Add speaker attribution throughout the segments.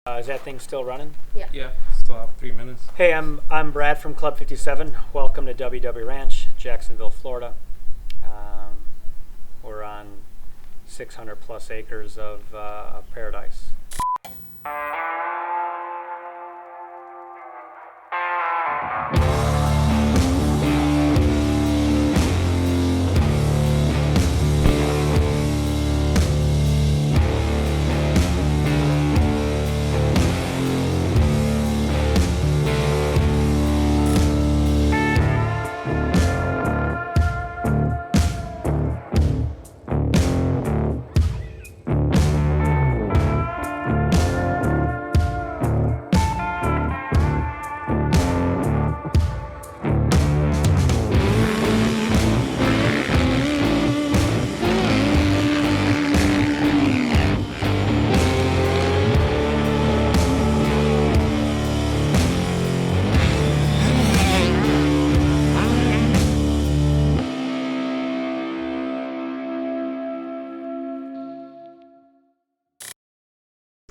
Speaker 1: Is that thing still running?
Speaker 2: Yeah.
Speaker 3: Yeah, still have 3 minutes.
Speaker 1: Hey, I'm Brad from CLUB57. Welcome to WW Ranch, Jacksonville, Florida. We're on 600 plus acres of paradise.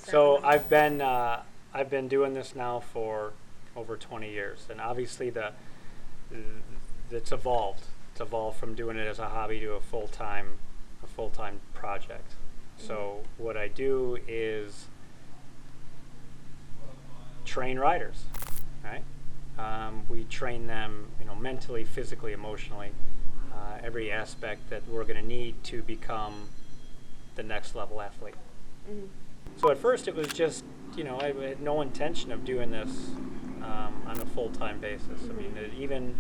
Speaker 1: So I've been doing this now for over 20 years, and obviously it's evolved. It's evolved from doing it as a hobby to a full-time project. So what I do is train riders, right? We train them, mentally, physically, emotionally, every aspect that we're going to need to become the next level athlete.
Speaker 2: Mm-hmm.
Speaker 1: So at first it was just, I had no intention of doing this on a full-time basis. I mean,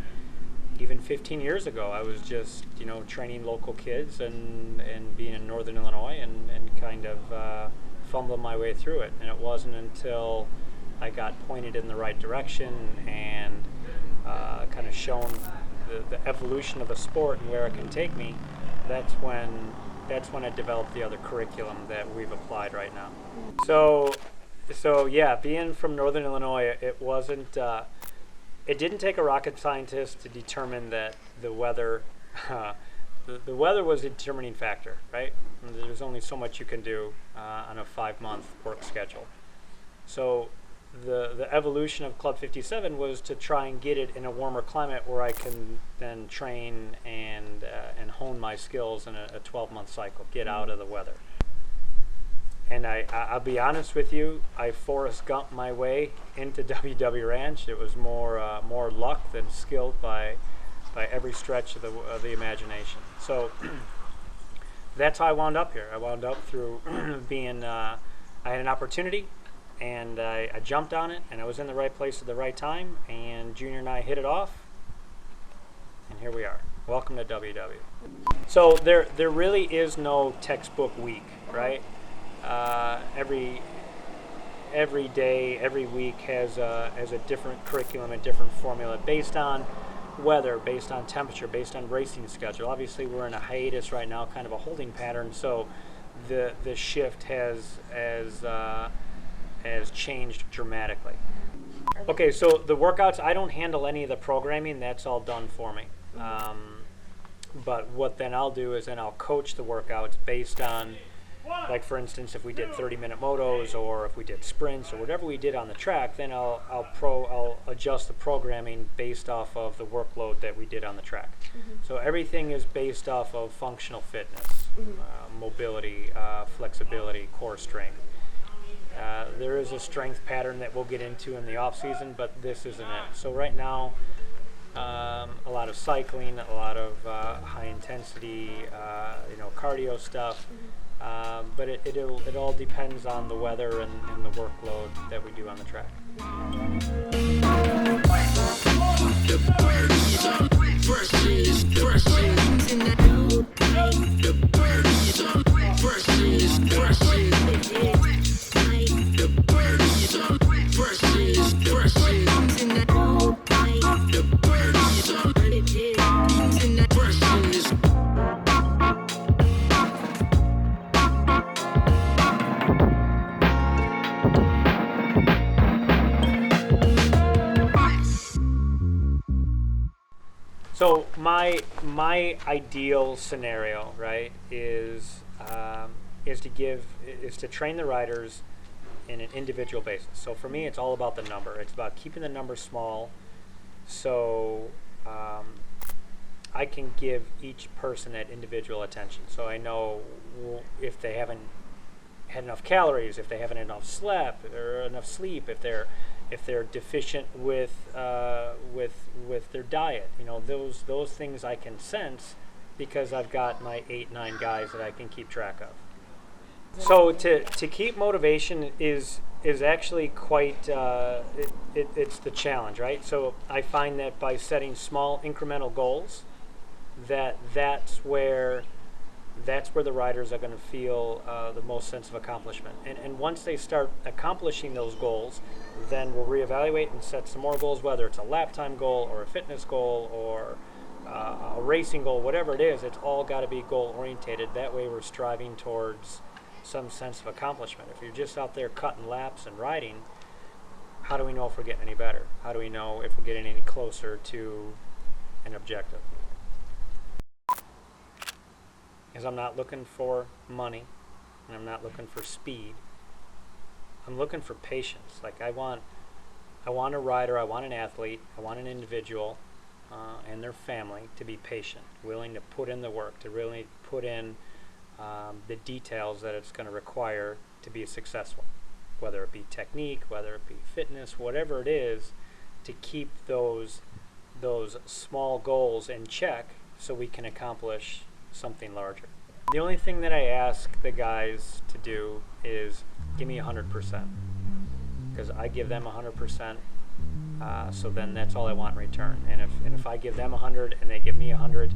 Speaker 1: even 15 years ago, I was just, training local kids and being in Northern Illinois and kind of fumbling my way through it. And it wasn't until I got pointed in the right direction and kind of shown the evolution of the sport and where it can take me, that's when I developed the other curriculum that we've applied right now. So yeah, being from Northern Illinois, it wasn't. It didn't take a rocket scientist to determine that the weather, the weather was a determining factor, right? And there's only so much you can do on a 5-month work schedule. So the evolution of CLUB57 was to try and get it in a warmer climate where I can then train and hone my skills in a 12-month cycle, get out of the weather. And I'll be honest with you, I Forrest Gump my way into WW Ranch. It was more luck than skill by every stretch of the imagination. So that's how I wound up here. I wound up through being, I had an opportunity, and I jumped on it, and I was in the right place at the right time, and Junior and I hit it off, and here we are. Welcome to WW. So there really is no textbook week, right? Every day, every week has a different curriculum, a different formula based on weather, based on temperature, based on racing schedule. Obviously, we're in a hiatus right now, kind of a holding pattern, so the shift has changed dramatically. Okay, so the workouts, I don't handle any of the programming. That's all done for me. But what then I'll do is then I'll coach the workouts based on, like for instance, if we did 30-minute motos or if we did sprints or whatever we did on the track, then I'll adjust the programming based off of the workload that we did on the track. Mm-hmm. So everything is based off of functional fitness, mobility, flexibility, core strength. There is a strength pattern that we'll get into in the off season, but this isn't it. So right now, a lot of cycling, a lot of high intensity, cardio stuff. But it all depends on the weather and the workload that we do on the track. So my ideal scenario, right, is to train the riders in an individual basis. So for me, it's all about the number. It's about keeping the number small, so I can give each person that individual attention. So I know if they haven't had enough calories, if they haven't enough slept or enough sleep, if they're deficient with their diet. You know, those things I can sense because I've got my 8-9 guys that I can keep track of. So to keep motivation is actually quite it's the challenge, right? So I find that by setting small incremental goals, that's where the riders are going to feel the most sense of accomplishment. And once they start accomplishing those goals, then we'll reevaluate and set some more goals, whether it's a lap time goal or a fitness goal or a racing goal, whatever it is. It's all got to be goal orientated. That way we're striving towards some sense of accomplishment. If you're just out there cutting laps and riding, how do we know if we're getting any better? How do we know if we're getting any closer to an objective? Because I'm not looking for money and I'm not looking for speed. I'm looking for patience. Like I want a rider, I want an athlete, I want an individual and their family to be patient, willing to put in the work, to really put in the details that it's going to require to be successful, whether it be technique, whether it be fitness, whatever it is, to keep those small goals in check so we can accomplish something larger. The only thing that I ask the guys to do is give me 100%, because I give them 100%, so then that's all I want in return. And if I give them 100 and they give me 100,